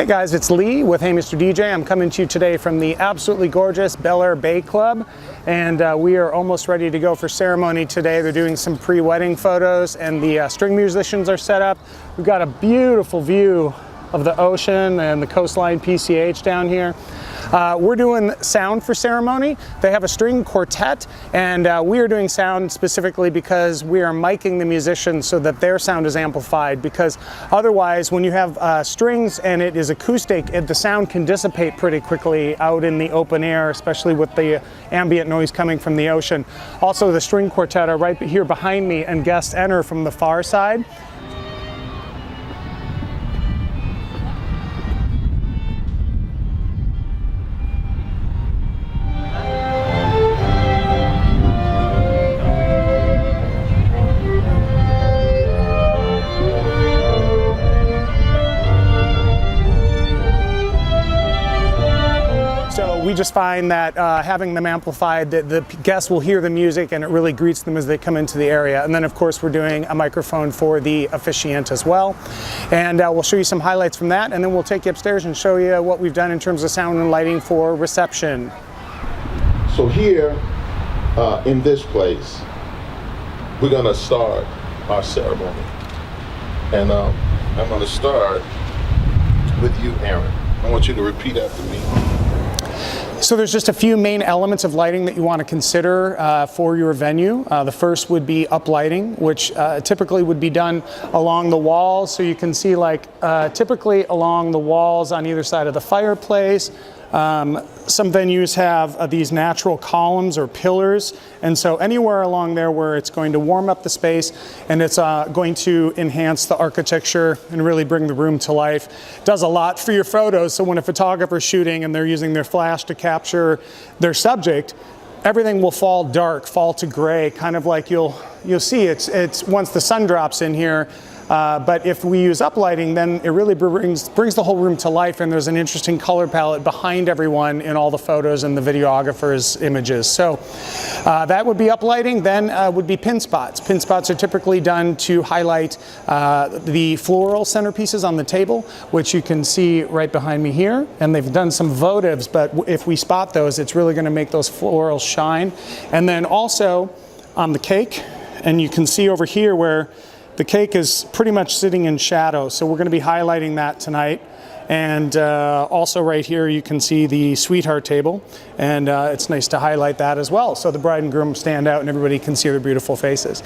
Hey guys, it's Lee with Hey Mr. DJ. I'm coming to you today from the absolutely gorgeous Bel Air Bay Club, and we are almost ready to go for ceremony today. They're doing some pre-wedding photos, and the string musicians are set up. We've got a beautiful view of the ocean and the coastline PCH down here. We're doing sound for ceremony. They have a string quartet, and we are doing sound specifically because we are miking the musicians so that their sound is amplified, because otherwise when you have strings and it is acoustic, the sound can dissipate pretty quickly out in the open air, especially with the ambient noise coming from the ocean. Also, the string quartet are right here behind me, and guests enter from the far side. We just find that having them amplified, the guests will hear the music and it really greets them as they come into the area. And then of course we're doing a microphone for the officiant as well. And we'll show you some highlights from that, and then we'll take you upstairs and show you what we've done in terms of sound and lighting for reception. So here in this place, we're gonna start our ceremony. And I'm gonna start with you, Aaron. I want you to repeat after me. So there's just a few main elements of lighting that you want to consider for your venue. The first would be uplighting, which typically would be done along the walls. So you can see, like, typically along the walls on either side of the fireplace. Some venues have these natural columns or pillars, and so anywhere along there where it's going to warm up the space and it's going to enhance the architecture and really bring the room to life. Does a lot for your photos, so when a photographer's shooting and they're using their flash to capture their subject, everything will fall dark, fall to gray, kind of like you'll see it's once the sun drops in here. But if we use uplighting, then it really brings the whole room to life, and there's an interesting color palette behind everyone in all the photos and the videographer's images. So that would be uplighting. Then would be pin spots. Pin spots are typically done to highlight the floral centerpieces on the table, which you can see right behind me here. And they've done some votives, but if we spot those, it's really going to make those florals shine. And then also on the cake, and you can see over here where the cake is pretty much sitting in shadow, so we're going to be highlighting that tonight. And also right here you can see the sweetheart table, and it's nice to highlight that as well, so the bride and groom stand out and everybody can see their beautiful faces.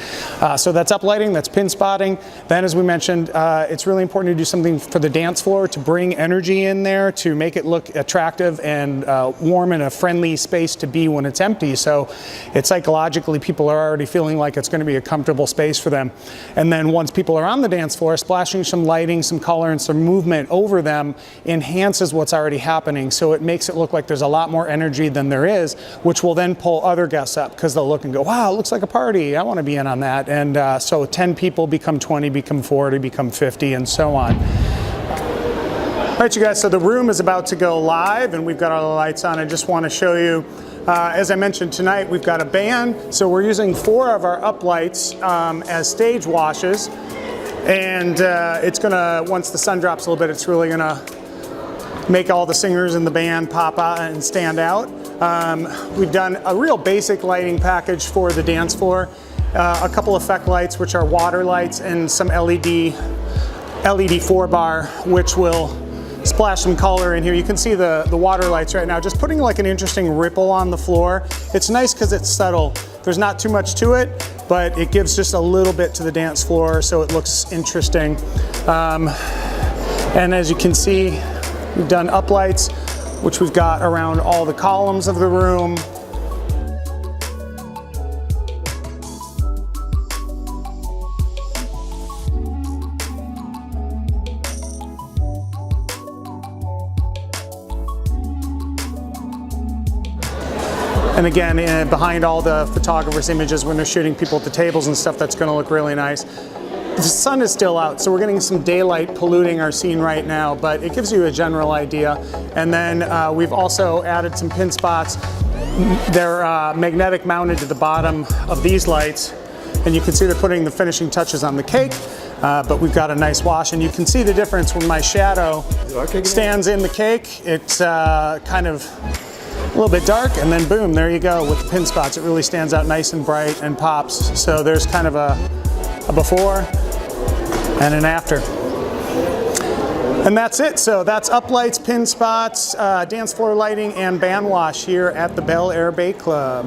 So that's uplighting, that's pin spotting. Then, as we mentioned, it's really important to do something for the dance floor to bring energy in there, to make it look attractive and warm and a friendly space to be when it's empty. So it's psychologically, people are already feeling like it's going to be a comfortable space for them. And then once people are on the dance floor, splashing some lighting, some color, and some movement over them enhances what's already happening, so it makes it look like there's a lot more energy than there is, which will then pull other guests up because they'll look and go, wow, it looks like a party, I want to be in on that. And so 10 people become 20, become 40, become 50, and so on. All right, you guys, so the room is about to go live and we've got all the lights on. I just want to show you, as I mentioned tonight, we've got a band, so we're using 4 of our uplights as stage washes. And it's gonna, once the sun drops a little bit, it's really gonna make all the singers in the band pop out and stand out. We've done a real basic lighting package for the dance floor. A couple effect lights, which are water lights, and some LED 4-bar, which will splash some color in here. You can see the water lights right now, just putting like an interesting ripple on the floor. It's nice because it's subtle. There's not too much to it, but it gives just a little bit to the dance floor, so it looks interesting. And as you can see, we've done uplights, which we've got around all the columns of the room. And again, behind all the photographers' images when they're shooting people at the tables and stuff, that's going to look really nice. The sun is still out, so we're getting some daylight polluting our scene right now, but it gives you a general idea. And then we've also added some pin spots. They're magnetic mounted to the bottom of these lights, And you can see they're putting the finishing touches on the cake, but we've got a nice wash. And you can see the difference when my shadow stands in the cake. It's kind of a little bit dark, and then boom, there you go with the pin spots. It really stands out nice and bright and pops. So there's kind of a before and an after. And that's it. So that's uplights, pin spots, dance floor lighting, and band wash here at the Bel Air Bay Club.